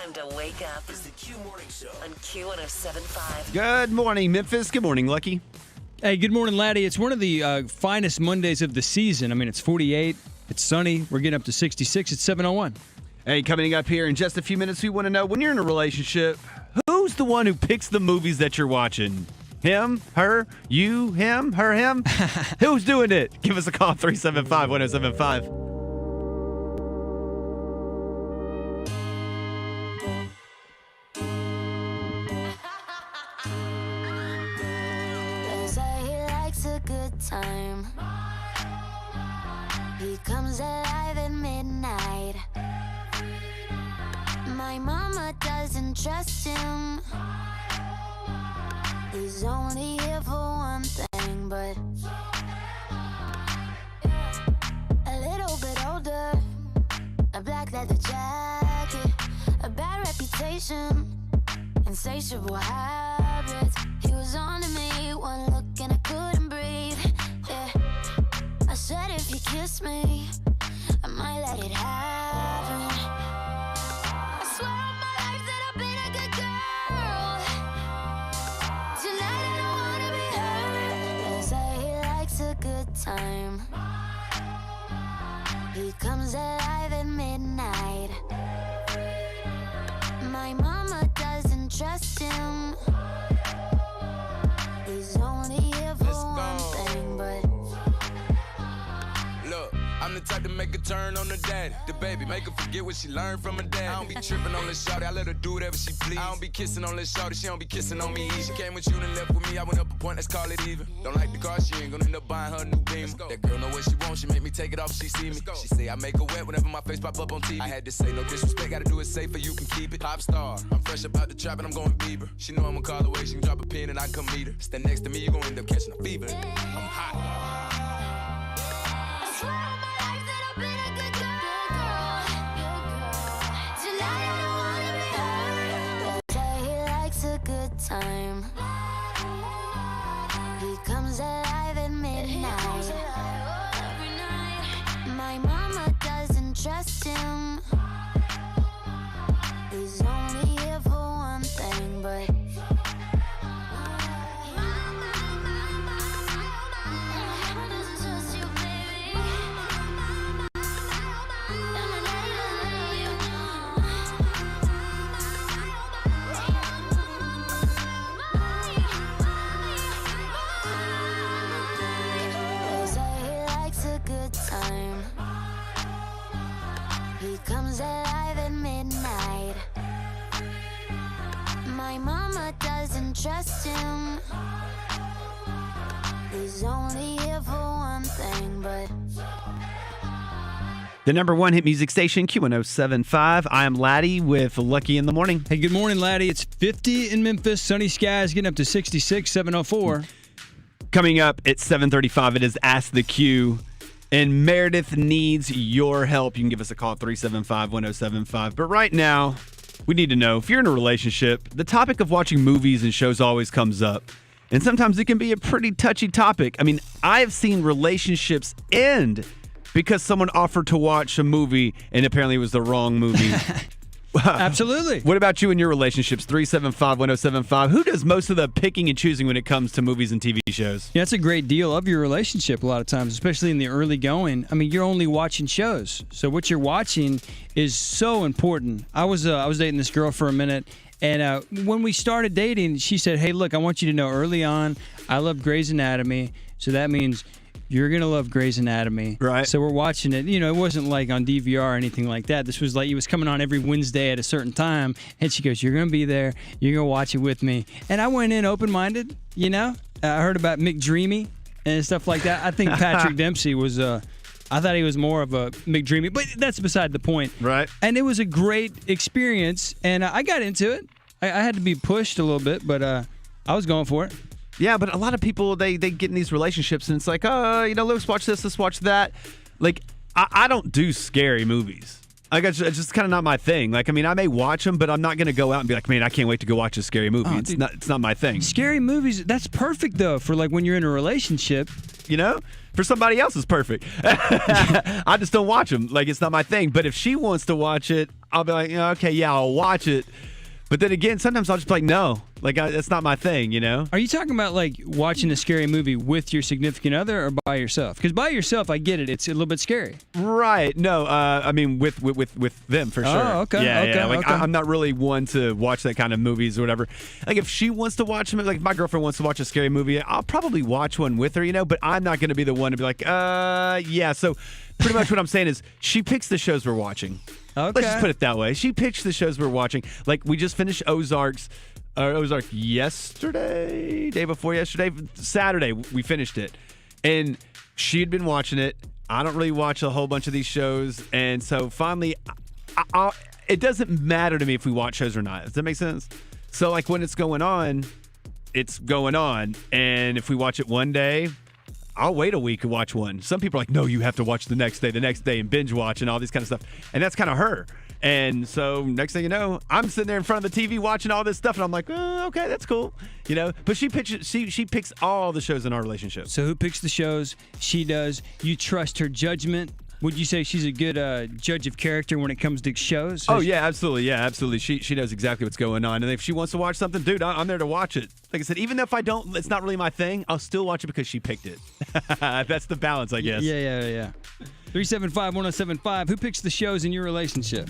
Time to wake up. It's the Q Morning Show On Q107.5. Good morning, Memphis. Good morning, Lucky. Hey, good morning, Laddie. It's one of the finest Mondays of the season. I mean, it's 48. It's sunny. We're getting up to 66. It's 7:01. Hey, coming up here in just a few minutes, we want to know, when you're in a relationship, who's the one who picks the movies that you're watching? Him, her, you, him, her, him? Who's doing it? Give us a call, 375-1075. Time. He comes alive at midnight. My mama doesn't trust him. He's only here for one thing, but a little bit older, a black leather jacket, a bad reputation, insatiable habits. He was on to me, one look and I couldn't breathe. Yeah. I said if you kiss me, I might let it happen. I swear on my life that I've been a good girl. Tonight I don't wanna be hurt. They say he likes a good time. He comes alive at midnight. My mama doesn't trust him. He's only here for one thing, but look, I'm the type to make a turn on the daddy. The baby, make her forget what she learned from her dad. I don't be tripping on this shawty, I let her do whatever she please. I don't be kissing on this shawty, she don't be kissing on me. She came with you and left with me, I went up a point, let's call it even. Don't like the car, she ain't gonna end up buying her a new beam. That girl know what she wants, she make me take it off if she see me. She say I make her wet whenever my face pop up on TV. I had to say no disrespect, gotta do it safer, you can keep it. Pop star, I'm fresh about the trap and I'm going Bieber. She know I'ma call away, she can drop a pin and I can come meet her. Stand next to me, you gon' end up catching a fever. I'm hot. Time. He comes alive at midnight. My mama doesn't trust him. He's only here for one thing, but time. He comes alive at midnight. My mama doesn't trust him. He's only here for one thing, but The number one hit music station, Q107.5. I am Laddie with Lucky in the Morning. Hey, good morning, Laddie. It's 50 in Memphis. Sunny skies getting up to 66, 7:04. Coming up at 7:35, it is Ask the Q. And Meredith needs your help. You can give us a call at 375-1075. But right now, we need to know, if you're in a relationship, the topic of watching movies and shows always comes up. And sometimes it can be a pretty touchy topic. I mean, I've seen relationships end because someone offered to watch a movie and apparently it was the wrong movie. Absolutely. What about you in your relationships? 375-1075. Who does most of the picking and choosing when it comes to movies and TV shows? Yeah, that's a great deal of your relationship a lot of times, especially in the early going. I mean, you're only watching shows. So what you're watching is so important. I was dating this girl for a minute, and when we started dating, she said, hey, look, I want you to know early on, I love Grey's Anatomy, so that means you're going to love Grey's Anatomy. Right. So we're watching it. You know, it wasn't like on DVR or anything like that. This was like, it was coming on every Wednesday at a certain time. And she goes, you're going to be there. You're going to watch it with me. And I went in open-minded, you know. I heard about McDreamy and stuff like that. I think Patrick Dempsey was, I thought he was more of a McDreamy. But that's beside the point. Right. And it was a great experience. And I got into it. I had to be pushed a little bit, but I was going for it. Yeah, but a lot of people, they get in these relationships and it's like, let's watch this, let's watch that. Like, I don't do scary movies. Like, it's just kind of not my thing. Like, I mean, I may watch them, but I'm not going to go out and be like, man, I can't wait to go watch a scary movie. Oh, it's not my thing. Scary movies, that's perfect, though, for, like, when you're in a relationship. You know? For somebody else, it's perfect. I just don't watch them. Like, it's not my thing. But if she wants to watch it, I'll be like, okay, yeah, I'll watch it. But then again, sometimes I'll just be like, no, like that's not my thing, you know? Are you talking about like watching a scary movie with your significant other or by yourself? Because by yourself, I get it. It's a little bit scary. Right. No, I mean with them for sure. Oh, okay. Yeah, okay, yeah. Like okay. I'm not really one to watch that kind of movies or whatever. Like if she wants to watch them, like if my girlfriend wants to watch a scary movie, I'll probably watch one with her, you know, but I'm not going to be the one to be like, yeah. So pretty much what I'm saying is she picks the shows we're watching. Okay. Let's just put it that way. She picks the shows we're watching. Like we just finished Ozark yesterday, day before yesterday, Saturday we finished it, and she had been watching it. I don't really watch a whole bunch of these shows, and so finally, it doesn't matter to me if we watch shows or not. Does that make sense? So like when it's going on, and if we watch it one day, I'll wait a week and watch one. Some people are like, no, you have to watch the next day, and binge watch and all these kind of stuff. And that's kind of her. And so next thing you know, I'm sitting there in front of the TV watching all this stuff, and I'm like, oh, okay, that's cool. You know, but she picks all the shows in our relationship. So who picks the shows? She does. You trust her judgment? Would you say she's a good judge of character when it comes to shows? Oh, yeah, absolutely. Yeah, absolutely. She knows exactly what's going on. And if she wants to watch something, dude, I'm there to watch it. Like I said, even if I don't, it's not really my thing, I'll still watch it because she picked it. That's the balance, I guess. Yeah. 375-1075. Who picks the shows in your relationship?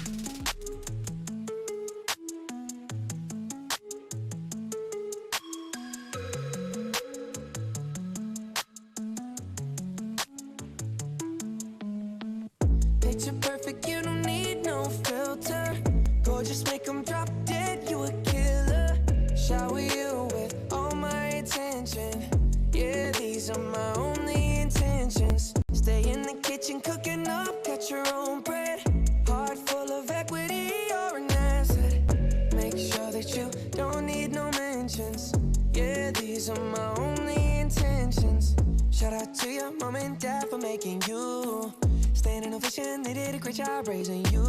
Picture perfect, you don't need no filter. Gorgeous, make them drop dead, you a killer. Shower you with all my attention. Yeah, these are my only intentions. Stay in the kitchen, cooking up, got your own bread. Heart full of equity, you're an asset. Make sure that you don't need no mentions. Yeah, these are my only intentions. Shout out to your mom and dad for making you. Standing ovation, they did a great job raising you.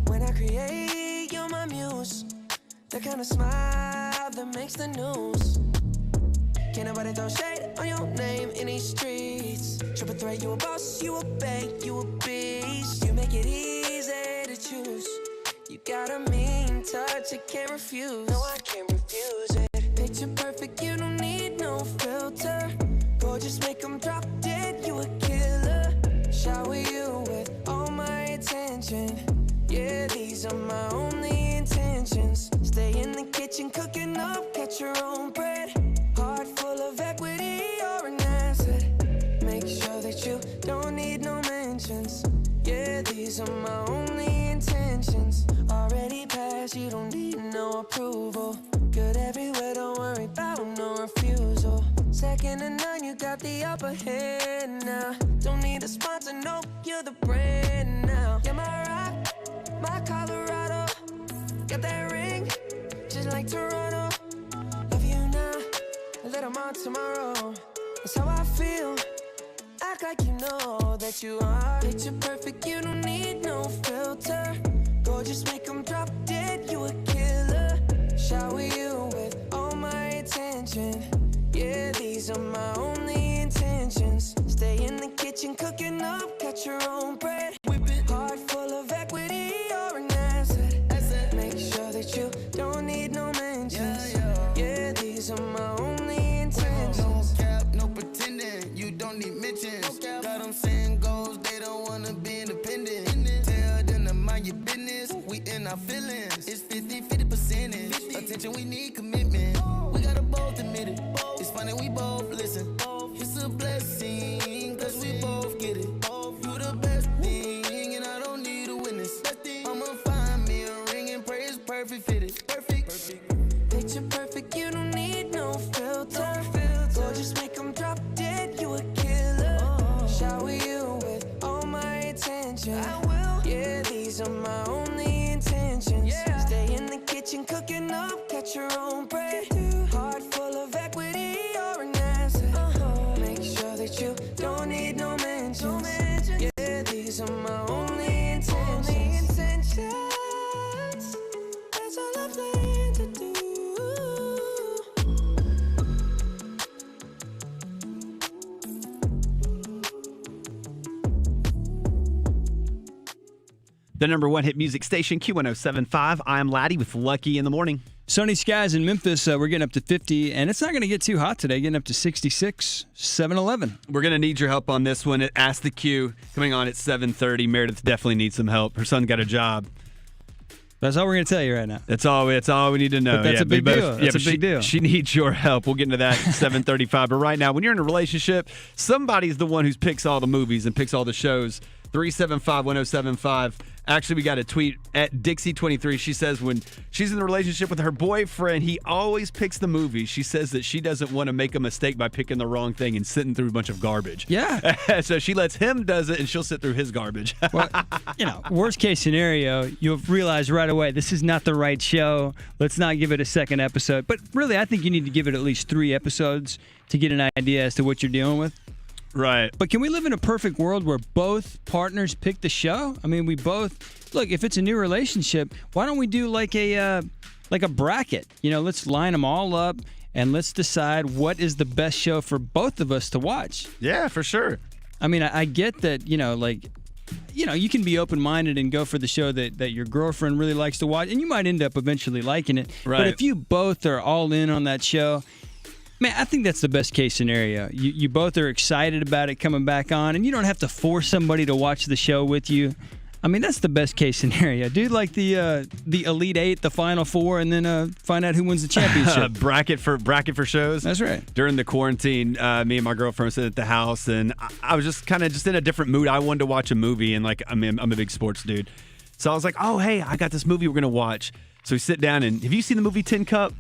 When I create, you're my muse. The kind of smile that makes the news. Can't nobody throw shade on your name in these streets. Triple threat, you a boss, you a bank, you a beast. You make it easy to choose. You got a mean touch, I can't refuse. No, I can't refuse it. Picture perfect, you don't need no filter. Gorgeous, make them drop dead, you a killer. Shower you with all my attention. Yeah, these are my only intentions. Stay in the kitchen, cooking up, catch your own bread. Heart full of equity, you're an asset. Make sure that you don't need no mentions. Yeah, these are my only intentions. Already passed, you don't need no approval. Good everywhere, don't worry about no refusal. Second to none, you got the upper hand now. Don't need a sponsor, no, you're the brand now. You're my rock, my Colorado. Got that ring, just like Toronto. Love you now, a little more tomorrow. That's how I feel. Act like you know that you are. Picture perfect, you don't need no filter. Gorgeous, make them drop dead, you a killer. Shower you with all my attention. Yeah, these are my only intentions. Stay in the kitchen, cooking up, got your own bread. Heart full of equity, you're an asset. Make sure that you don't need no mentions. Yeah, these are my only intentions. No cap, no pretending, you don't need mentions. Got them saying goals, they don't wanna be independent. Tell them to mind your business, we in our feelings. It's 50-50 percentage. Attention, we need commitment. We gotta both admit it. It's funny, we both listen. It's a blessing, cause we both get it. You the best thing. The number one hit music station, Q1075. I'm Laddie with Lucky in the Morning. Sunny skies in Memphis. We're getting up to 50, and it's not going to get too hot today, getting up to 66, 7-11. We're going to need your help on this one. Ask the Q coming on at 7:30. Meredith definitely needs some help. Her son got a job. That's all we're going to tell you right now. That's all we need to know. But that's a big deal. That's a big deal. She needs your help. We'll get into that at 7:35. But right now, when you're in a relationship, somebody's the one who picks all the movies and picks all the shows. 375-1075. Actually, we got a tweet at Dixie23. She says when she's in a relationship with her boyfriend, he always picks the movies. She says that she doesn't want to make a mistake by picking the wrong thing and sitting through a bunch of garbage. Yeah. So she lets him does it, and she'll sit through his garbage. Well, worst case scenario, you'll realize right away, this is not the right show. Let's not give it a second episode. But really, I think you need to give it at least 3 episodes to get an idea as to what you're dealing with. Right. But can we live in a perfect world where both partners pick the show? I mean, we both look. If it's a new relationship, why don't we do like a bracket? Let's line them all up and let's decide what is the best show for both of us to watch. Yeah, for sure. I mean, I get that. You can be open-minded and go for the show that your girlfriend really likes to watch, and you might end up eventually liking it. Right. But if you both are all in on that show. Man, I think that's the best case scenario. You both are excited about it coming back on, and you don't have to force somebody to watch the show with you. I mean, that's the best case scenario. Dude, like the Elite Eight, the Final Four, and then find out who wins the championship. bracket for shows. That's right. During the quarantine, me and my girlfriend were sitting at the house, and I was just kind of in a different mood. I wanted to watch a movie, and I'm a big sports dude. So I was like, oh, hey, I got this movie we're going to watch. So we sit down, and have you seen the movie Tin Cup?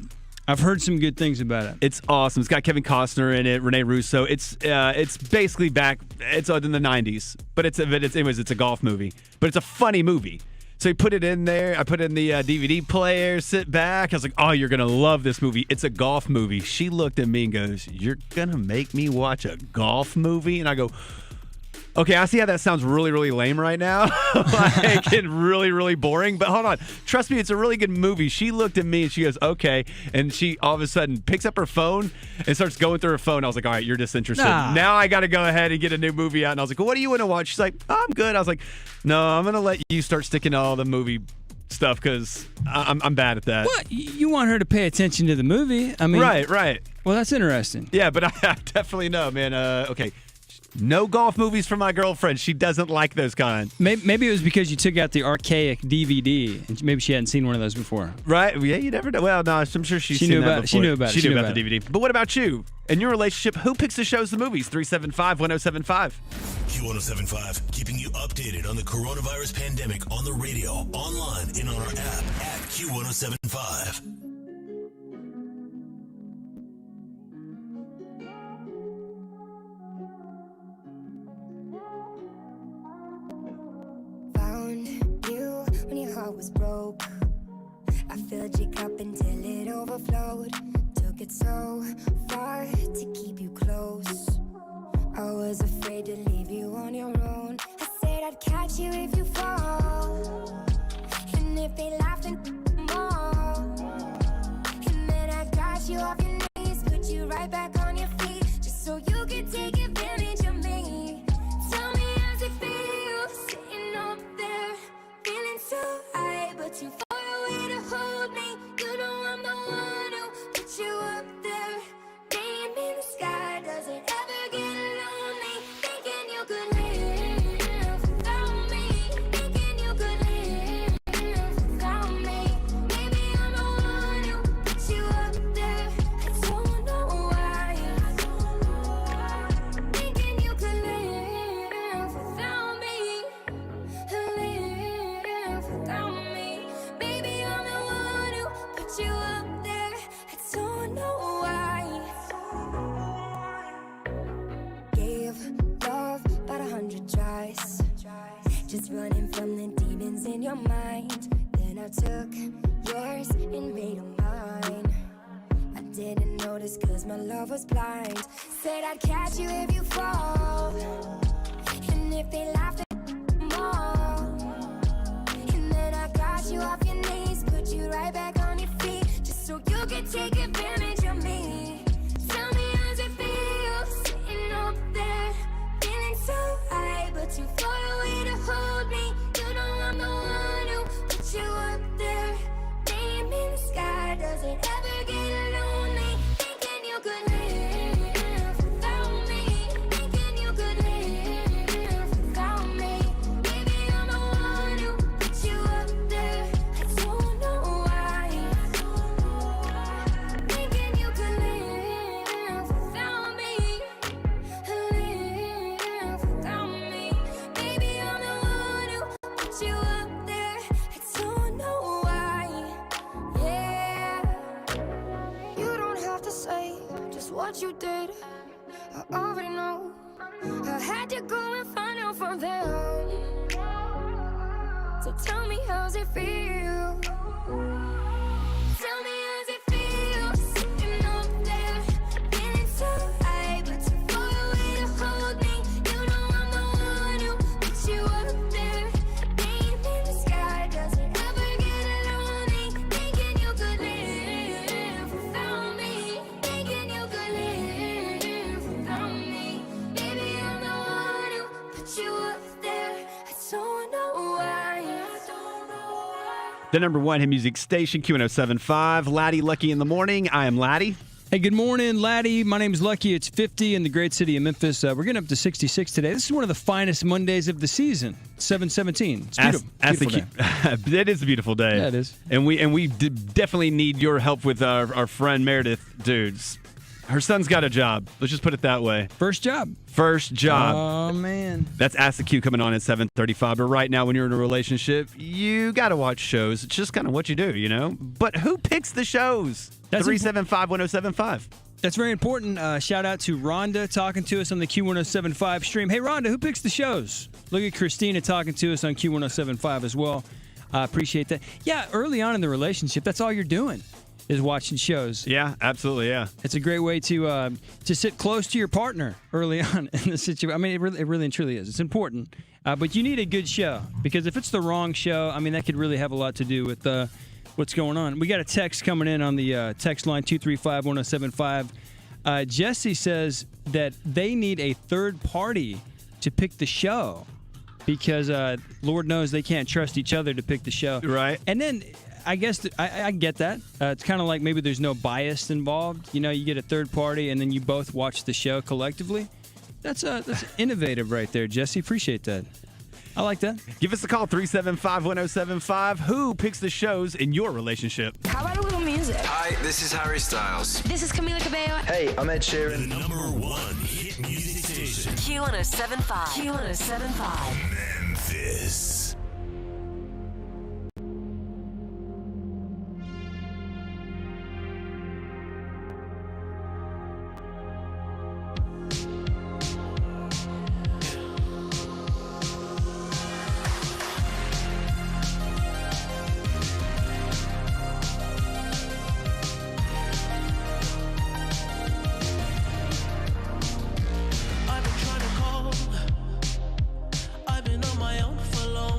I've heard some good things about it. It's awesome. It's got Kevin Costner in it, Rene Russo. It's basically back. It's in the 90s, but it's a golf movie. But it's a funny movie. So he put it in there. I put it in the DVD player. Sit back. I was like, oh, you're gonna love this movie. It's a golf movie. She looked at me and goes, "You're gonna make me watch a golf movie?" And I go, okay, I see how that sounds really, really lame right now. And really, really boring. But hold on. Trust me, it's a really good movie. She looked at me and she goes, okay. And she all of a sudden picks up her phone and starts going through her phone. I was like, all right, you're disinterested. Nah. Now I got to go ahead and get a new movie out. And I was like, well, what do you want to watch? She's like, oh, I'm good. I was like, no, I'm going to let you start sticking to all the movie stuff because I'm bad at that. What? You want her to pay attention to the movie? I mean, Right. Well, that's interesting. Yeah, but I definitely know, man. Okay. No golf movies for my girlfriend. She doesn't like those kind. Maybe it was because you took out the archaic DVD, and maybe she hadn't seen one of those before. Right? Yeah, you never know. Well, no, I'm sure she's She seen knew that about it. before. She knew about it. She knew about the DVD. But what about you? In your relationship, who picks the shows, the movies? 375-1075. Q1075, keeping you updated on the coronavirus pandemic on the radio, online, and on our app at Q1075. Found you when your heart was broke. I filled your cup until it overflowed. Took it so far to keep you close. I was afraid to leave you on your own. I said I'd catch you if you fall. And if they laughed and more. And then I got you off your knees, put you right back on your feet, just so you could take advantage of me. Tell me how's it feel, sitting up there, feeling so high, but too far away to hold me. You know I'm the one who put you up there. Name in the sky, does it ever get lonely? Thinking you could live without me. Thinking you could live without me. Maybe I'm the one who put you up there. I don't know why. Thinking you could live without me. Live without me. Maybe I'm the one who put you up there. I don't know why. Gave love about 100 tries, just running from the demons in your mind. Then I took yours and made them mine. I didn't notice cause my love was blind. Said I'd catch you if you fall. And if they laughed at more. And then I got you off your knees, put you right back on your feet, just so you could take advantage of me. Tell me how's it feel, sitting up there, feeling so high, but too far away to hold me. You know I'm the one what you did. I already know. I had to go and find out from them. So tell me, how's it feel? Tell me, how's it feel? Sitting up there, feeling so high, but too far away to hold me. You know I'm the one who put you up there. Name in the sky, does it ever get lonely? Thinking you could live without me. Thinking you could live without me. Baby, I'm the one who put you up there. I don't know why. The number one hit music station, Q1075. Laddie Lucky in the morning. I am Laddie. Hey, good morning, Laddie. My name's Lucky. It's 50 in the great city of Memphis. We're getting up to 66 today. This is one of the finest Mondays of the season. 7/17. It's beautiful. Beautiful day. It is a beautiful day. Yeah, it is. And we definitely need your help with our friend Meredith. Dudes, her son's got a job. Let's just put it that way. First job. First job. Oh, man. That's Ask the Q coming on at 7:35. But right now, when you're in a relationship, you got to watch shows. It's just kind of what you do, you know? But who picks the shows? That's 375-1075. That's very important. Shout out to Rhonda talking to us on the Q1075 stream. Hey, Rhonda, who picks the shows? Look at Christina talking to us on Q1075 as well. I appreciate that. Yeah, early on in the relationship, that's all you're doing is watching shows. Yeah, absolutely, yeah. It's a great way to sit close to your partner early on in the situation. I mean, it really and truly is. It's important. But you need a good show because if it's the wrong show, I mean, that could really have a lot to do with what's going on. We got a text coming in on the text line 235-1075. Jesse says that they need a third party to pick the show because Lord knows they can't trust each other to pick the show. Right. And then I guess I get that. It's kind of like maybe there's no bias involved. You know, you get a third party and then you both watch the show collectively. That's innovative right there, Jesse. Appreciate that. I like that. Give us a call, 375-1075. Who picks the shows in your relationship? How about a little music? Hi, this is Harry Styles. This is Camila Cabello. Hey, I'm Ed Sheeran. The number one hit music station, Q1075. Q1075. Memphis. I've been trying to call. I've been on my own for long.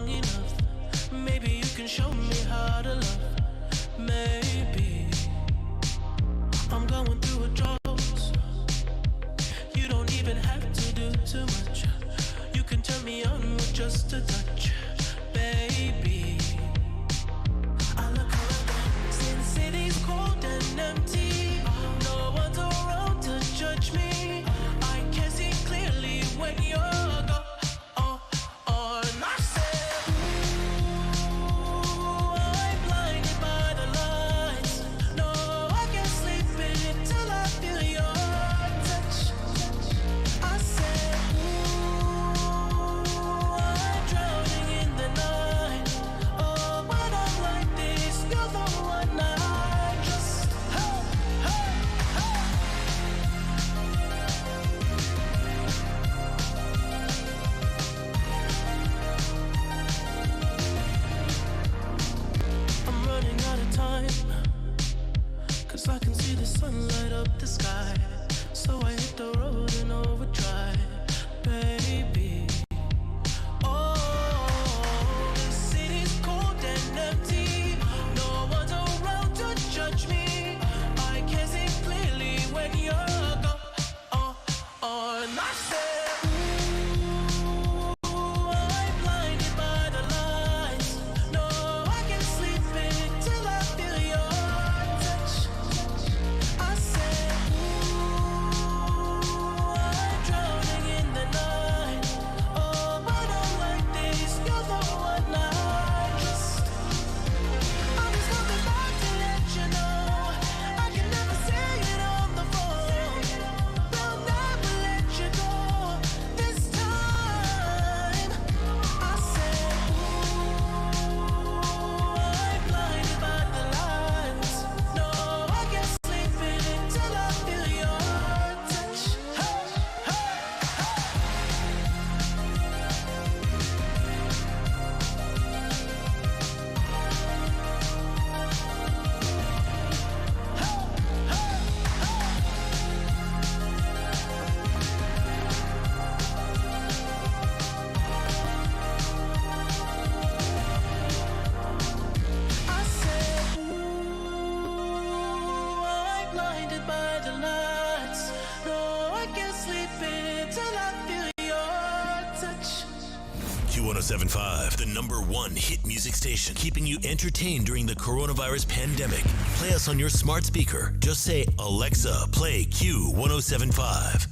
Q1075, the #1 hit music station, keeping you entertained during the coronavirus pandemic. Play us on your smart speaker. Just say, Alexa, play Q1075.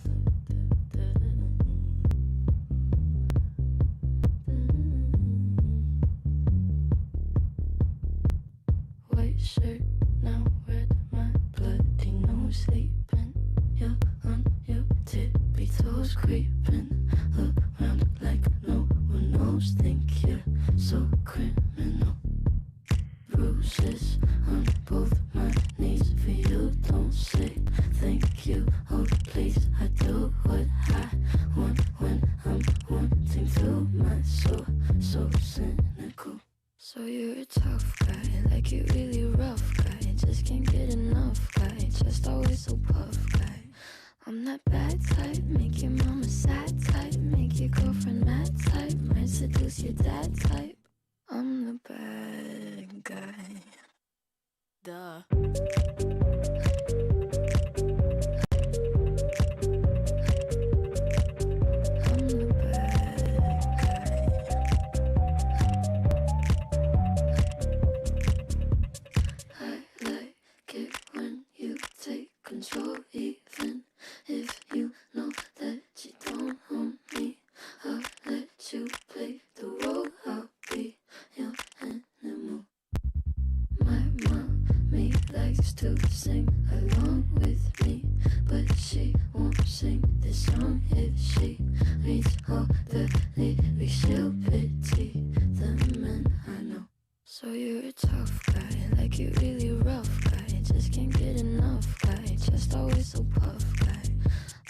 White shirt, now red, my bloody nose sleeping. You're on your tippy toes creeping around like no one knows. Think you're so criminal. Bruises on both my knees for you. Don't say thank you. Oh please, I do what I want when I'm wanting to. My soul so cynical. So you're a tough guy, like you really rough guy. Just can't get enough guy, just always so puff guy. I'm that bad type, make your mama sad type, make your girlfriend mad type, might seduce your dad type. I'm the bad guy. Duh. Control, even if you know that you don't own me. I'll let you play the role. I'll be your animal. My mommy likes to sing along with me, but she won't sing this song if she reads all the lyrics. She'll pity the men I know. So you're a tough guy, like you really rough guy. Just can't get enough guy, just always so puff guy.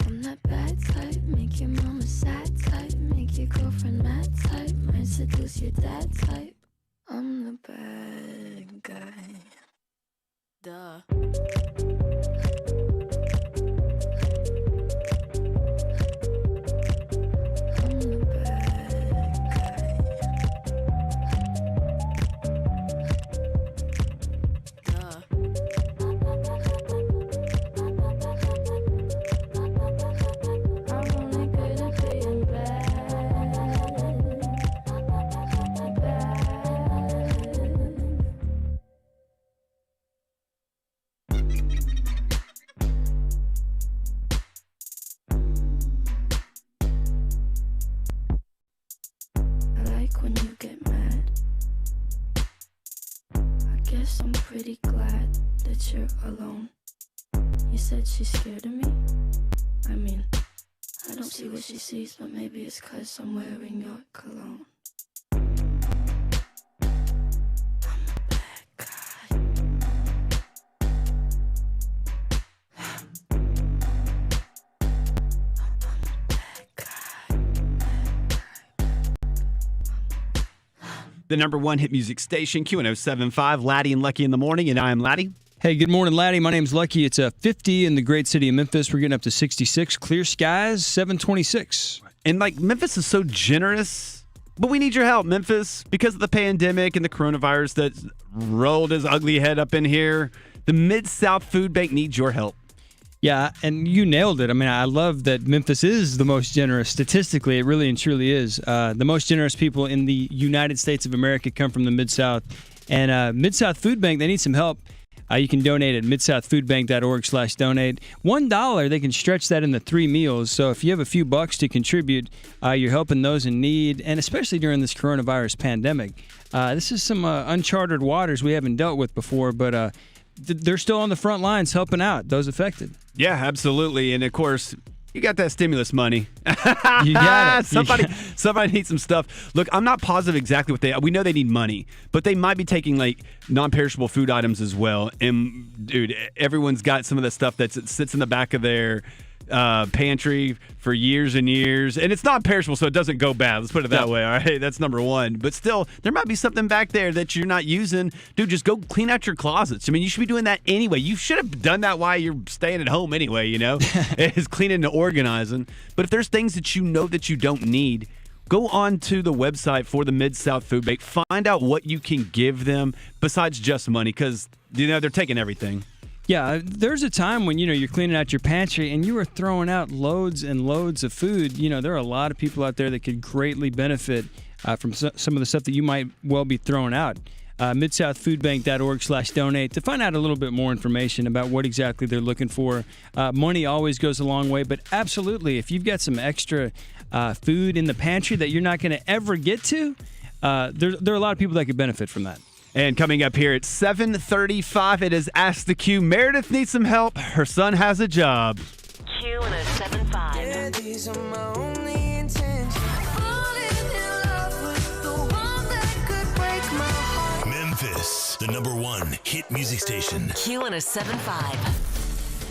I'm that bad type, make your mama sad type, make your girlfriend mad type, might seduce your dad type. I'm the bad guy. Duh. When you get mad, I guess I'm pretty glad that you're alone. You said she's scared of me. I mean, I don't see what she sees, but maybe it's 'cause I'm wearing your cologne. The #1 hit music station, Q1075, Laddie and Lucky in the morning, and I am Laddie. Hey, good morning, Laddie. My name's Lucky. It's 50 in the great city of Memphis. We're getting up to 66. Clear skies, 726. And like Memphis is so generous, but we need your help, Memphis, because of the pandemic and the coronavirus that rolled his ugly head up in here. The Mid-South Food Bank needs your help. Yeah, and you nailed it. I mean, I love that Memphis is the most generous. Statistically, it really and truly is. The most generous people in the United States of America come from the Mid-South. And Mid-South Food Bank, they need some help. You can donate at midsouthfoodbank.org/donate. $1, they can stretch that into 3 meals. So if you have a few bucks to contribute, you're helping those in need, and especially during this coronavirus pandemic. This is some uncharted waters we haven't dealt with before, but they're still on the front lines helping out those affected. Yeah, absolutely. And of course, you got that stimulus money. You got it. Somebody needs some stuff. Look, I'm not positive exactly what we know they need money, but they might be taking like non-perishable food items as well. And dude, everyone's got some of the stuff that sits in the back of their pantry for years and years, and it's not perishable, so it doesn't go bad. Let's put it that way. All right, that's #1. But still, there might be something back there that you're not using. Dude, just go clean out your closets. I mean, you should be doing that anyway. You should have done that while you're staying at home anyway, you know, is cleaning and organizing. But if there's things that you know that you don't need, go on to the website for the Mid-South Food Bank. Find out what you can give them besides just money, because, you know, they're taking everything. Yeah, there's a time when, you're cleaning out your pantry and you are throwing out loads and loads of food. There are a lot of people out there that could greatly benefit from some of the stuff that you might well be throwing out. MidSouthFoodBank.org/donate to find out a little bit more information about what exactly they're looking for. Money always goes a long way, but absolutely, if you've got some extra food in the pantry that you're not going to ever get to, there are a lot of people that could benefit from that. And coming up here at 7:35, it is Ask the Q. Meredith needs some help. Her son has a job. Q1075. Yeah, these are my only intentions. Falling in love with the one that could break my heart. Memphis, the #1 hit music station. Q1075.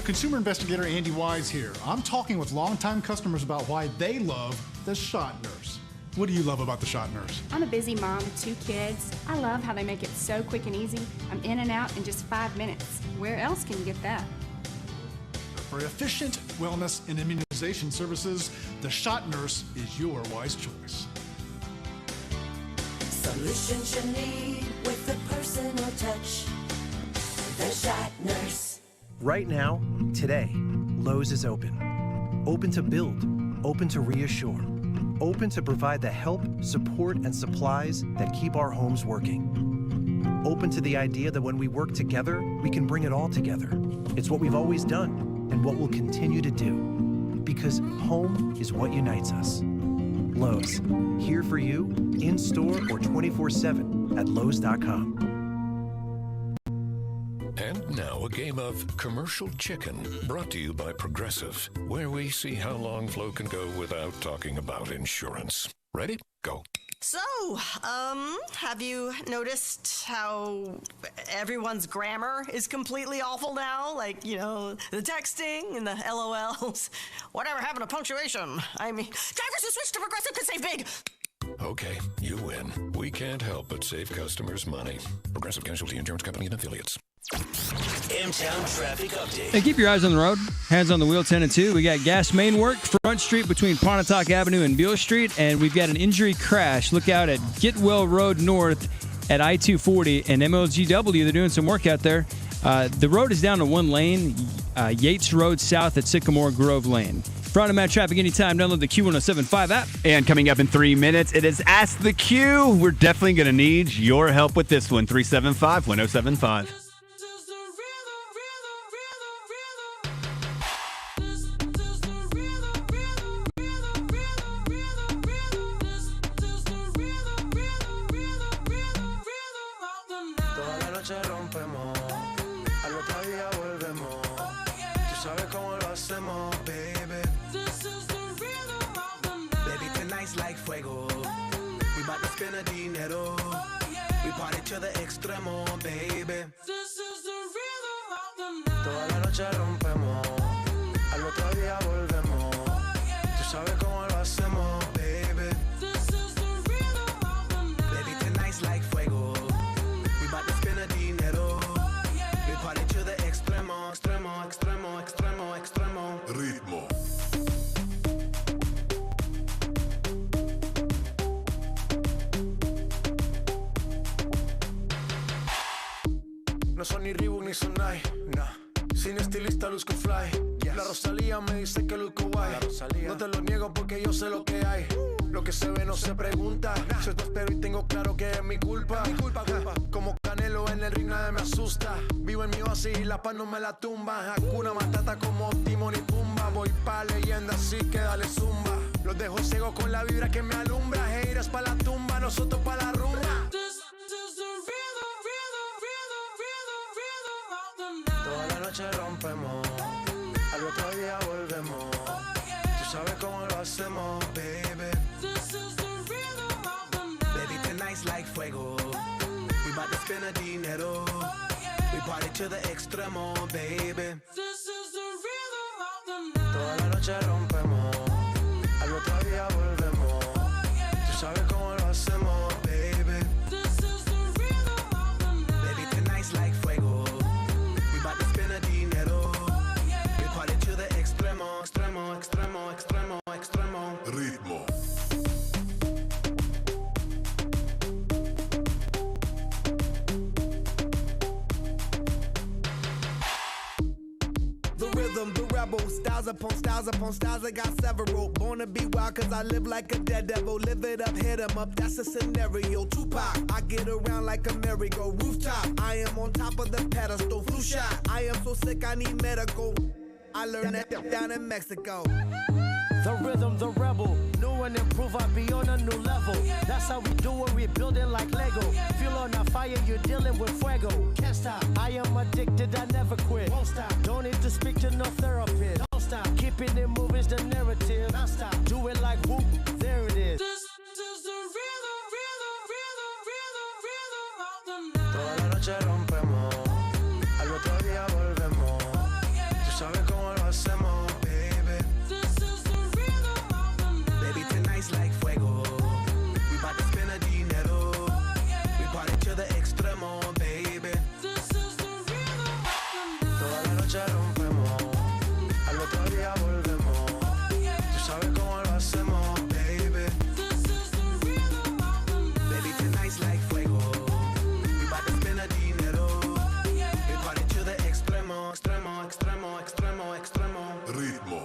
Consumer investigator Andy Wise here. I'm talking with longtime customers about why they love the Shot Nurse. What do you love about the Shot Nurse? I'm a busy mom with 2 kids. I love how they make it so quick and easy. I'm in and out in just 5 minutes. Where else can you get that? For efficient wellness and immunization services, the Shot Nurse is your wise choice. Solutions you need with the personal touch. The Shot Nurse. Right now, today, Lowe's is open. Open to build, open to reassure, open to provide the help, support, and supplies that keep our homes working. Open to the idea that when we work together, we can bring it all together. It's what we've always done and what we'll continue to do. Because home is what unites us. Lowe's, here for you, in store or 24/7 at Lowe's.com. And now a game of Commercial Chicken, brought to you by Progressive, where we see how long Flo can go without talking about insurance. Ready? Go. So, have you noticed how everyone's grammar is completely awful now? Like, you know, the texting and the LOLs. Whatever happened to punctuation? I mean, drivers who switch to Progressive could save big. Okay, you win. We can't help but save customers money. Progressive Casualty Insurance Company and Affiliates. M-Town traffic update. Hey, keep your eyes on the road. Hands on the wheel, 10 and 2. We got gas main work, Front Street between Pontotoc Avenue and Beale Street, and we've got an injury crash. Look out at Getwell Road North at I-240 and MLGW. They're doing some work out there. The road is down to 1 lane, Yates Road South at Sycamore Grove Lane. For automatic traffic anytime, download the Q1075 app. And coming up in 3 minutes, it is Ask the Q. We're definitely going to need your help with this one. 375-1075. To the extremo, baby. This is the rhythm of the night. Toda la noche rompemos, al otro día volvemos. Tú sabes cómo lo hacemos, baby. This is the rhythm of the night. Baby, tonight's like fuego. We bout to spend a dinero. We party to the extremo, extremo, extremo, extremo, extremo. Ritmo. No son ni Reebok ni Sonai, nah. Sin estilista luzco fly. La Rosalía me dice que luzco guay. No te lo niego porque yo sé lo que hay. Lo que se ve no se pregunta. Yo te espero y tengo claro que es mi culpa. Como Canelo en el ring nadie me asusta. Vivo en mi oasis y la paz no me la tumba. Hakuna Matata como Timon y Pumba. Voy pa' leyenda así que dale zumba. Los dejo ciego con la vibra que me alumbra. Heiras pa' la tumba, nosotros pa' la rumba. Toda la noche rompemos, al otro día volvemos. Tú sabes cómo lo hacemos, baby. This is the rhythm of the night. Baby, tonight's like fuego. We bout to spend a dinero. We party to the extremo, baby. This is the rhythm of the night. Toda la noche rompemos, al otro día volvemos. Tú sabes cómo lo hacemos, baby. This is the rhythm of the night. Baby, tonight's like fuego. To the extremo, extremo, extremo, extremo, extremo. Ritmo. The rhythm, the rebel, styles upon styles, I got several. Born to be wild cause I live like a dead devil. Live it up, hit 'em up, that's a scenario. Tupac, I get around like a merry-go. Rooftop, I am on top of the pedestal. Flu shot, I am so sick I need medical. I learned that down in Mexico. The rhythm, the rebel. New and improve, I be on a new level. That's how we do it, we building like Lego. Feel on a fire, you're dealing with fuego. Can't stop, I am addicted, I never quit. Won't stop, don't need to speak to no therapist. Don't stop, keeping it moving's the narrative. Don't stop, do it like whoop, there it is. This is the rhythm of the night. Toda la noche rompemos, al otro día volvemos. Tú sabes cómo lo hacemos, baby. Baby, tonight's like fuego. We bout to spend a dinero. We party to the extremo, baby. Toda la noche rompemos, al otro día volvemos. Tú sabes cómo lo hacemos, baby. Baby, tonight's like fuego. We bout to spend a dinero. We party to the extremo, extremo, extremo, extremo, extremo. Ritmo.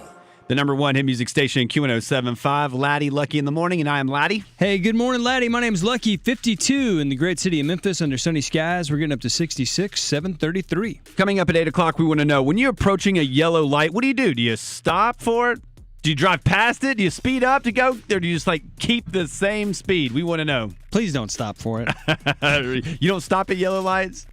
The number one hit music station, Q1075. Laddie, Lucky in the morning, and I am Laddie. Hey, good morning, Laddie. My name's Lucky. 52 in the great city of Memphis under sunny skies. We're getting up to 66, 733. Coming up at 8 o'clock, we want to know, when you're approaching a yellow light, what do? Do you stop for it? Do you drive past it? Do you speed up to go? Or do you just keep the same speed? We want to know. Please don't stop for it. You don't stop at yellow lights?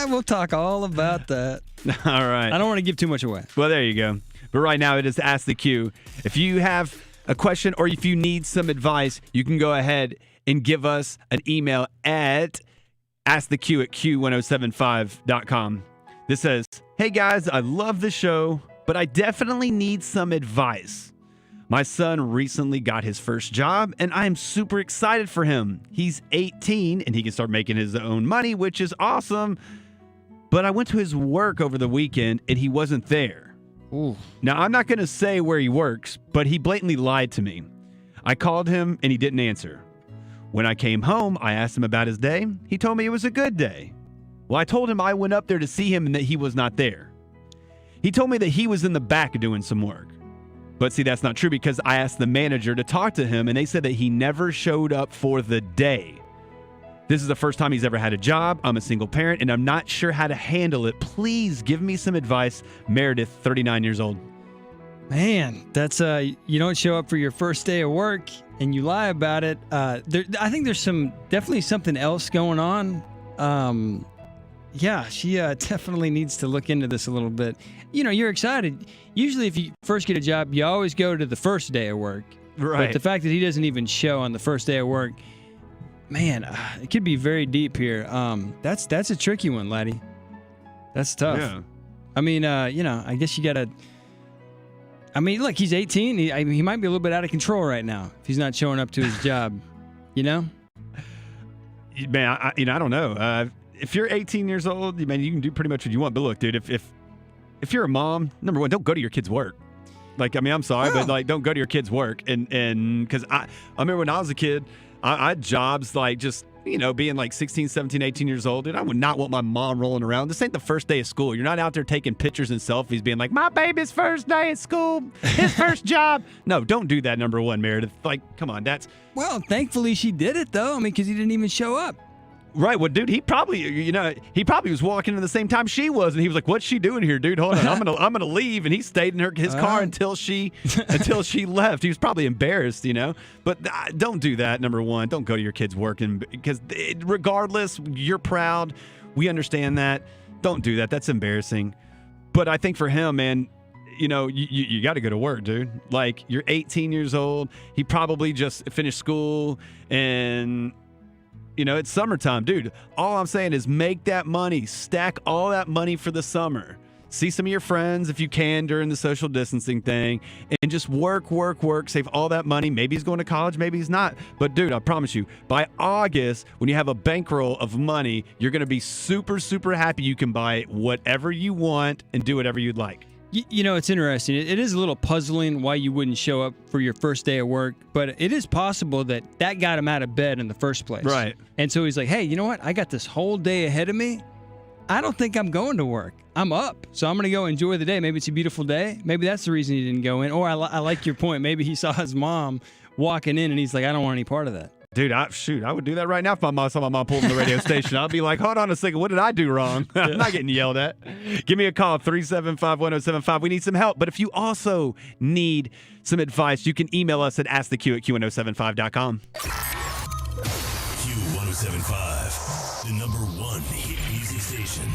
We'll talk all about that. All right. I don't want to give too much away. Well, there you go. But right now, it is Ask the Q. If you have a question or if you need some advice, you can go ahead and give us an email at asktheq@q1075.com. This says, "Hey guys, I love the show, but I definitely need some advice. My son recently got his first job, and I am super excited for him. He's 18, and he can start making his own money, which is awesome. But I went to his work over the weekend, and he wasn't there. Ooh. Now, I'm not going to say where he works, but he blatantly lied to me. I called him, and he didn't answer. When I came home, I asked him about his day. He told me it was a good day. Well, I told him I went up there to see him and that he was not there. He told me that he was in the back doing some work. But see, that's not true because I asked the manager to talk to him, and they said that he never showed up for the day. This is the first time he's ever had a job. I'm a single parent, and I'm not sure how to handle it. Please give me some advice." Meredith, 39 years old. Man, that's you don't show up for your first day of work and you lie about it. I think there's definitely something else going on. Yeah, she definitely needs to look into this a little bit. You know, you're excited. Usually if you first get a job, you always go to the first day of work. Right. But the fact that he doesn't even show on the first day of work, man, it could be very deep here. That's a tricky one, Laddie. That's tough. Yeah. I mean, I guess you got to... I mean, look, he's 18. He might be a little bit out of control right now if he's not showing up to his job, you know? Man, I don't know. If you're 18 years old, man, you can do pretty much what you want. But look, dude, if you're a mom, number one, don't go to your kid's work. I'm sorry, but don't go to your kid's work. And because I remember when I was a kid, I had jobs being 16, 17, 18 years old. Dude, I would not want my mom rolling around. This ain't the first day of school. You're not out there taking pictures and selfies being like, my baby's first day at school, his first job. No, don't do that, number one, Meredith. Come on, that's... Well, thankfully she did it, though. Because he didn't even show up. Right. Well, dude, he probably was walking in the same time she was, and he was like, "What's she doing here, dude? Hold on, I'm gonna leave." And he stayed in his car until she left. He was probably embarrassed, But don't do that. Number one, don't go to your kids' work, because regardless, you're proud. We understand that. Don't do that. That's embarrassing. But I think for him, man, you got to go to work, dude. You're 18 years old. He probably just finished school and. It's summertime, dude. All I'm saying is make that money. Stack all that money for the summer. See some of your friends if you can during the social distancing thing. And just work. Save all that money. Maybe he's going to college. Maybe he's not. But, dude, I promise you, by August, when you have a bankroll of money, you're going to be super, super happy you can buy whatever you want and do whatever you'd like. It's interesting. It is a little puzzling why you wouldn't show up for your first day of work, but it is possible that got him out of bed in the first place. Right. And so he's like, hey, you know what? I got this whole day ahead of me. I don't think I'm going to work. I'm up, so I'm going to go enjoy the day. Maybe it's a beautiful day. Maybe that's the reason he didn't go in. Or I like your point. Maybe he saw his mom walking in and he's like, I don't want any part of that. Dude, I would do that right now if my mom saw my mom pulling the radio station. I'd be like, hold on a second, what did I do wrong? I'm not getting yelled at. Give me a call, 375-1075. We need some help. But if you also need some advice, you can email us at asktheq@q1075.com. Q1075, the number one hit music station.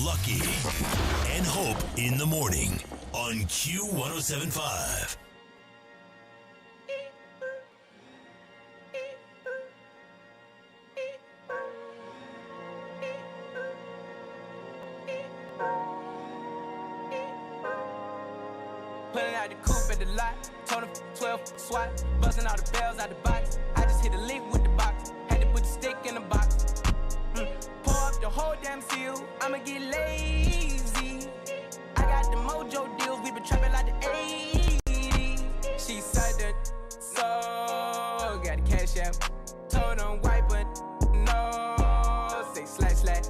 Lucky, and Hope in the morning on Q1075. Pulling out the coupe at the lot, told him 12 swat, buzzing all the bells out the box. I just hit a lick with the box, had to put the stick in the box. Pour up the whole damn seal, I'ma get lazy. I got the mojo deals, we been trapping like the 80s. She said that, so got the cash out. Told him wipe it, no, say slash slash.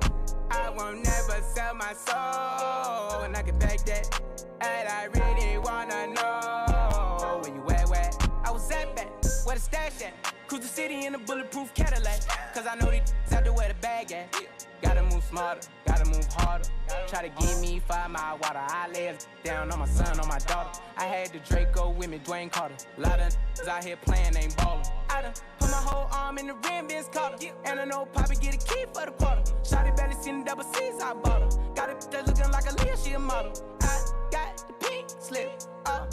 I won't never sell my soul, and I can back that. And I really wanna know where you at, where I was at back, where the stash at. Cruise the city in a bulletproof Cadillac, cause I know these out there where the bag at. Gotta move smarter, gotta move harder. try to give me 5 Mile water. I lay it down on my son, on my daughter. I had the Draco with me, Dwayne Carter. A lot of out here playing, ain't ballin'. I done put my whole arm in the rim, Vince Carter. And I know Poppy get a key for the quarter. Shawty barely seen the double C's, I bought her. Got it that looking like a Leah, she a model. I got the pink slip,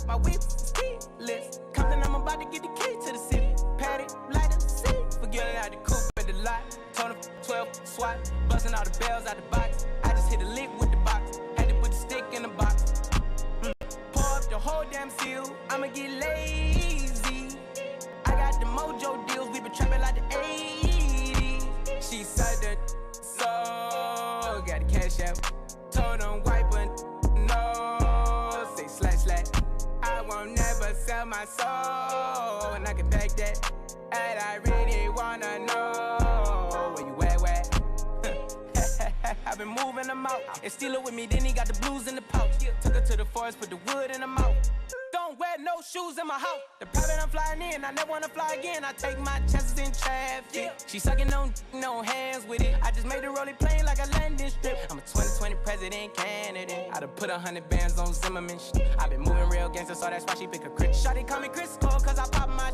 my whip keyless. Compton, I'm about to get the key to the city. Patty, light up the city. Forgetting out the coupe at the lot. Told him 12 swat, busting all the bells out the box. I just hit a lick with the box. Had to put the stick in the box. Pour up the whole damn seal. I'ma get lazy. I got the mojo deals. We been trapping like the 80s. She said that so got the cash out. Told him wipe it. No, say slash slash. I won't never sell my soul, and I can back that. And I really wanna know where you at, where? I've been moving them out and steal it with me. Then he got the blues in the pouch. Took her to the forest, put the wood in the mouth. Don't wear no shoes in my house. The private I'm flying in, I never wanna fly again. I take my chances in traffic. She sucking on no hands with it. I just made the rolling plane like a landing strip. I'm a 2020 president candidate. I done put 100 bands on Zimmerman. I been moving real gangster, so that's why she pick a crit. Shawty call me Chris Cole, cause I pop my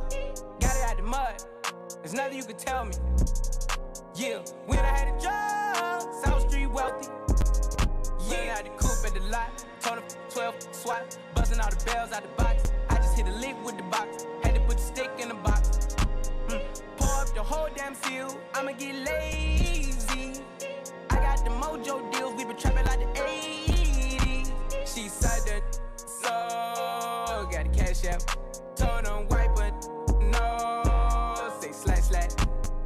got it out the mud. There's nothing you could tell me. Yeah, when I had a job, South Street wealthy. Yeah, I had the coupe at the lot. Told him 12 swat, busting all the bells out the box. I just hit a lick with the box. Had to put the stick in the box. Pour up the whole damn seal. I'ma get lazy. I got the mojo deals. We been trapping like the 80s. She said that so got the cash out. Told him wipe it. No, say slash slash.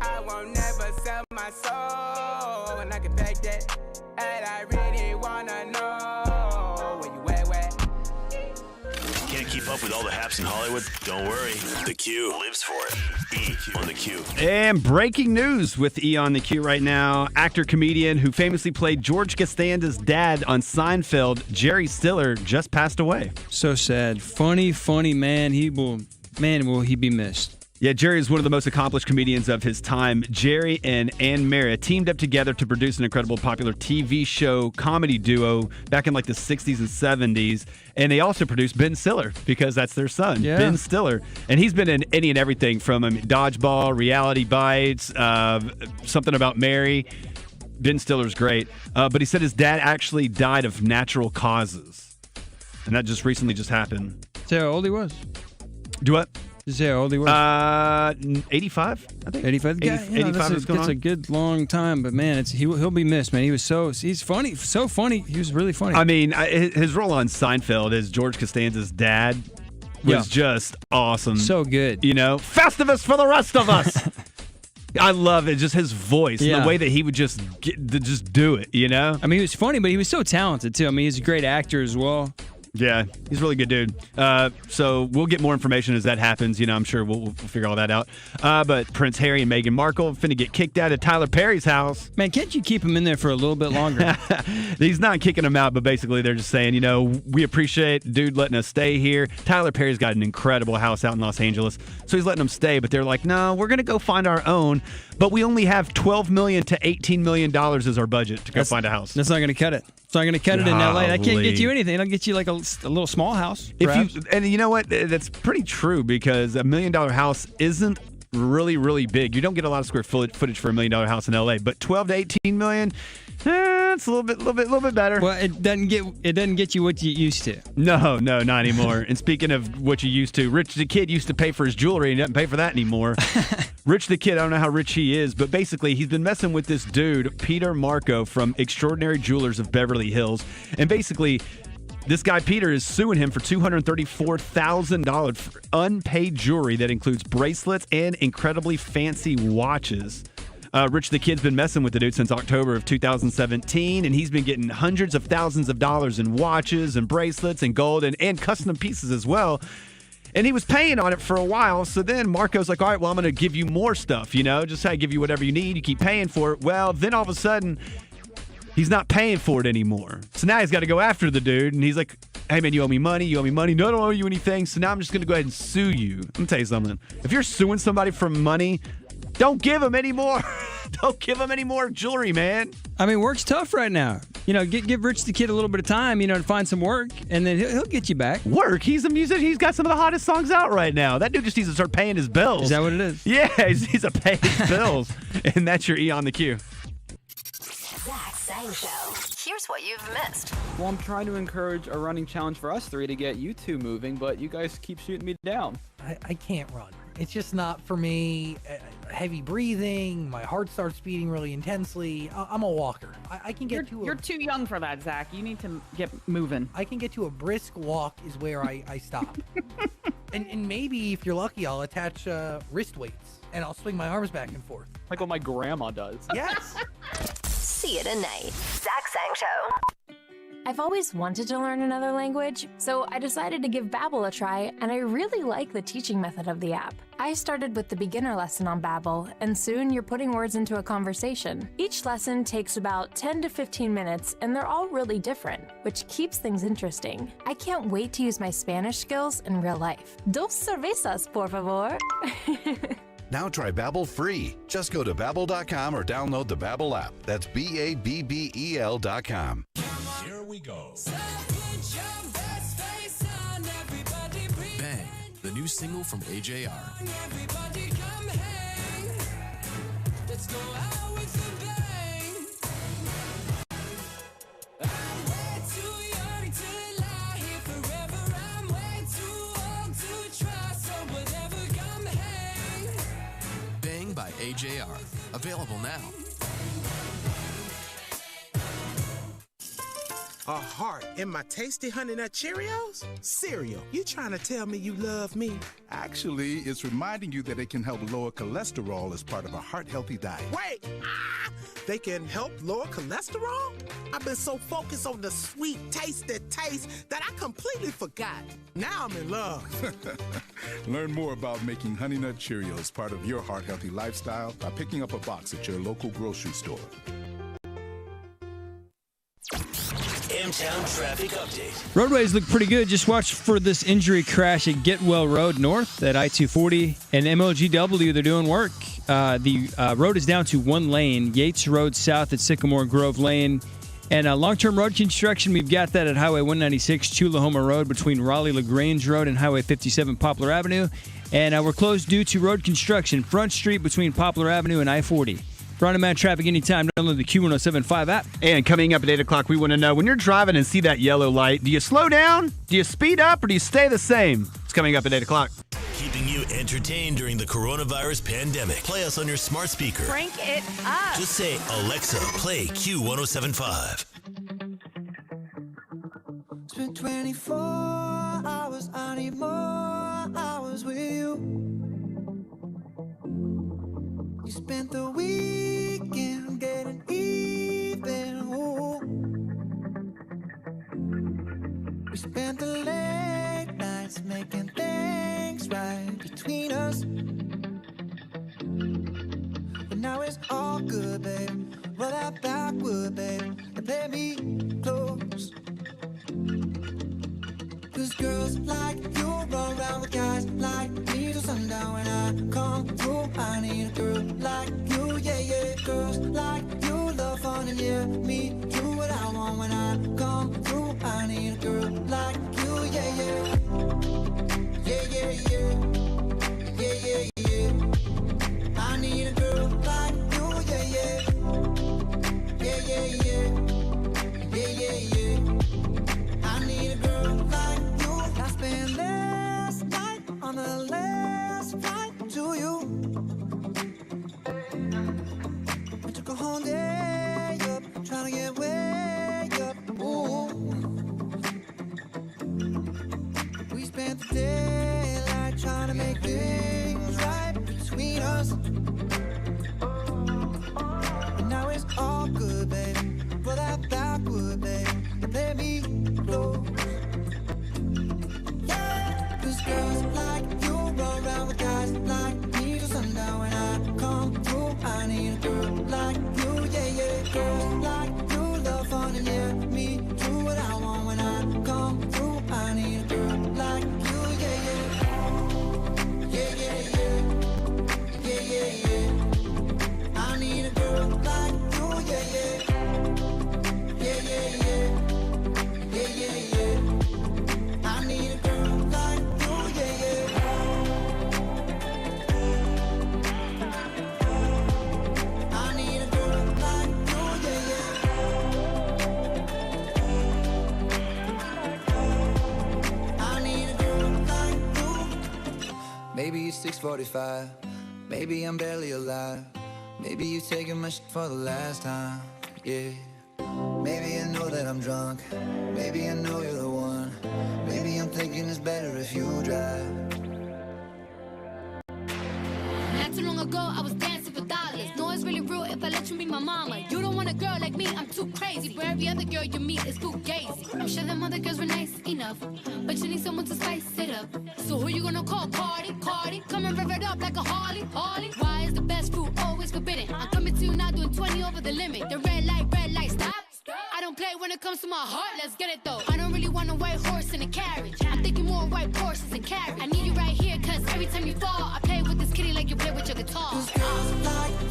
I won't never sell my soul, and I can back that. And I really wanna know where you at, where? Can't keep up with all the haps in Hollywood? Don't worry. The Q lives for it. E on the Q. And breaking news with E on the Q right now. Actor-comedian who famously played George Costanza's dad on Seinfeld, Jerry Stiller, just passed away. So sad. Funny man. Will he be missed? Yeah, Jerry is one of the most accomplished comedians of his time. Jerry and Ann Mara teamed up together to produce an incredible popular TV show comedy duo back in like the 60s and 70s. And they also produced Ben Stiller because that's their son, Ben Stiller. And he's been in any and everything from Dodgeball, Reality Bites, Something About Mary. Ben Stiller's great. But he said his dad actually died of natural causes. And that just recently happened. Say how old he was. Do what? Say how old he was. 85, I think. 85. Yeah, 85 is going on. That's a good long time, but man, he'll be missed, man. He's funny, so funny. He was really funny. I mean, his role on Seinfeld as George Costanza's dad was just awesome. So good. You know, Festivus for the rest of us. I love it. Just his voice, and the way that he would just do it. You know. I mean, he was funny, but he was so talented too. I mean, he's a great actor as well. Yeah, he's a really good dude. So we'll get more information as that happens. You know, I'm sure we'll figure all that out. But Prince Harry and Meghan Markle finna get kicked out of Tyler Perry's house. Man, can't you keep him in there for a little bit longer? He's not kicking him out, but basically they're just saying, you know, we appreciate dude letting us stay here. Tyler Perry's got an incredible house out in Los Angeles, so he's letting them stay. But they're like, no, we're gonna go find our own. But we only have $12 million to $18 million as our budget to go find a house. That's not gonna cut it. It's not going to cut it in LA. I can't get you anything. I'll get you like a little small house. And you know what? That's pretty true because $1 million house isn't really big. You don't get a lot of square footage for $1 million house in LA, but 12 to 18 million, it's a little bit better. Well, it doesn't get you what you used to. No, not anymore. And speaking of what you used to, Rich the Kid used to pay for his jewelry and doesn't pay for that anymore. Rich the Kid, I don't know how rich he is, but basically he's been messing with this dude, Peter Marco from Extraordinary Jewelers of Beverly Hills. And basically, this guy, Peter, is suing him for $234,000 for unpaid jewelry that includes bracelets and incredibly fancy watches. Rich the Kid's been messing with the dude since October of 2017, and he's been getting hundreds of thousands of dollars in watches and bracelets and gold and custom pieces as well. And he was paying on it for a while. So then Marco's like, all right, well, I'm going to give you more stuff, you know, just I give you whatever you need. You keep paying for it. Well, then all of a sudden, he's not paying for it anymore. So now he's got to go after the dude. And he's like, hey, man, you owe me money. No, I don't owe you anything. So now I'm just going to go ahead and sue you. Let me tell you something. If you're suing somebody for money, Don't give him any more. Don't give him any more jewelry, man. I mean, work's tough right now. Give Rich the Kid a little bit of time, to find some work, and then he'll get you back. Work? He's a musician. He's got some of the hottest songs out right now. That dude just needs to start paying his bills. Is that what it is? Yeah, he's a paying his bills. And that's your E on the Q. Zach Sang Show. Here's what you've missed. Well, I'm trying to encourage a running challenge for us three to get you two moving, but you guys keep shooting me down. I can't run. It's just not for me. Heavy breathing, my heart starts beating really intensely. I'm a walker. I can get You're too young for that, Zach. You need to get moving. I can get to a brisk walk is where I stop. and maybe if you're lucky, I'll attach wrist weights and I'll swing my arms back and forth. Like what my grandma does. Yes. See you tonight. Zach Sang Show. I've always wanted to learn another language, so I decided to give Babbel a try, and I really like the teaching method of the app. I started with the beginner lesson on Babbel, and soon you're putting words into a conversation. Each lesson takes about 10 to 15 minutes, and they're all really different, which keeps things interesting. I can't wait to use my Spanish skills in real life. Dos cervezas, por favor. Now try Babbel free. Just go to Babbel.com or download the Babbel app. That's BABBEL.com. Here we go. Bang, the new single from AJR. Let's go out with a bang. I'm way too young to lie here forever. I'm way too old to try, so whatever, come hang. Bang by AJR. Available now. A heart in my tasty Honey Nut Cheerios? Cereal, you trying to tell me you love me? Actually, it's reminding you that it can help lower cholesterol as part of a heart-healthy diet. Wait! They can help lower cholesterol? I've been so focused on the sweet, tasty taste that I completely forgot. Now I'm in love. Learn more about making Honey Nut Cheerios part of your heart-healthy lifestyle by picking up a box at your local grocery store. M-Town traffic update. Roadways look pretty good. Just watch for this injury crash at Getwell Road North at I-240 and MLGW. They're doing work. The road is down to one lane. Yates Road South at Sycamore Grove Lane. And long-term road construction, we've got that at Highway 196, Chulahoma Road between Raleigh-LaGrange Road and Highway 57, Poplar Avenue. And we're closed due to road construction. Front Street between Poplar Avenue and I-40. For on-demand traffic anytime, download the Q1075 app. And coming up at 8 o'clock, we want to know, when you're driving and see that yellow light, do you slow down, do you speed up, or do you stay the same? It's coming up at 8 o'clock. Keeping you entertained during the coronavirus pandemic. Play us on your smart speaker. Crank it up. Just say, Alexa, play Q1075. Spent 24 hours, I need more hours with you. You spent the weekend getting even. Ooh. We spent the late nights making things right between us. But now it's all good, babe. Roll that backward, babe, and play me close. 'Cause girls like you run around with guys like me till sundown. When I come through, I need a girl like you, yeah, yeah. Girls like you love fun and yeah, me do what I want. When I come through, I need a girl like you, yeah, yeah. Yeah, yeah, yeah. Yeah, yeah, yeah. I need a girl like you, yeah, yeah. Yeah, yeah, yeah. Yeah, yeah, yeah. I need a girl like you. I spent last night on the last flight to you. We took a whole day up, trying to get way up it's 6:45. Maybe I'm barely alive. Maybe you taking my shit for the last time. Yeah. Maybe I know that I'm drunk. Maybe I know you're the one. Maybe I'm thinking it's better if you drive. Not too long ago, I was dancing for dollars. No, it's really real if I let you meet my mama. You don't want a girl like me, I'm too crazy. Where every other girl you meet is fugazi. I'm sure them other girls were nice enough, but you need someone to spice it up. So who you gonna call? Cardi, Cardi. Come and rev it up like a Harley, Harley. Why is the best fruit always forbidden? I'm coming to you now doing 20 over the limit. The red light, stop. I don't play when it comes to my heart, let's get it though. I don't really want a white horse in a carriage. I'm thinking more white horses and carriage. I need you right here, cause every time you fall, I play with this kitty like you play with your guitar. Cause girls like you,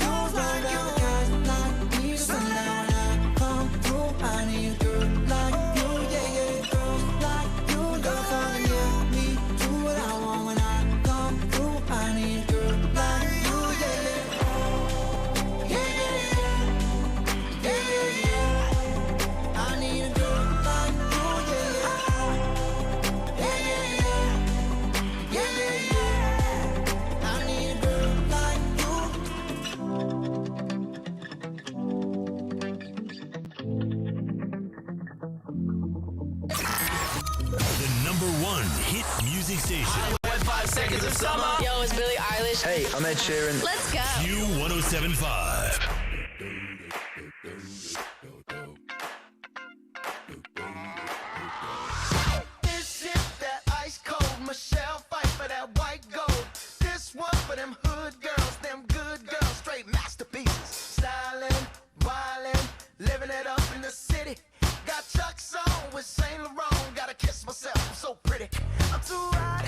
guys like me. So now when I come through, I need a girl like you, yeah, yeah. Girls like you, girls wanna let me do what I want when I come through. I need a girl like you, yeah, yeah. Yeah, yeah, yeah. Yeah, yeah, yeah. I need a girl like you, yeah, yeah. Yeah, yeah, yeah. Yeah, yeah, yeah. I need a girl like you. The number one hit music station. 5 seconds of summer. Yo, it's Billie Eilish. Hey, I'm Ed Sheeran. Let's go. Q1075. This is that ice cold Michelle fight for that white gold. This one for them hood girls, them good girls, straight masterpieces. Styling, wildin', living it up in the city. Got Chuck's on with Saint Laurent. Gotta kiss myself, I'm so pretty. I'm too hot.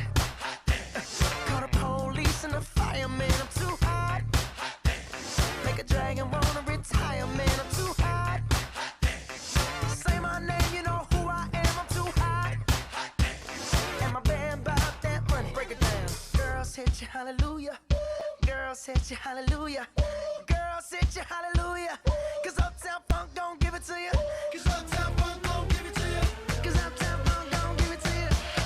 Call the police and the fireman. I'm too hot. Make a dragon wanna retire, man. I'm too hot. Say my name, you know who I am. I'm too hot. And my band bought that money. Break it down. Girls hit you, hallelujah. Girls hit you, hallelujah. Girls hit you, hallelujah. Cause Uptown Funk don't give it to you. Cause Uptown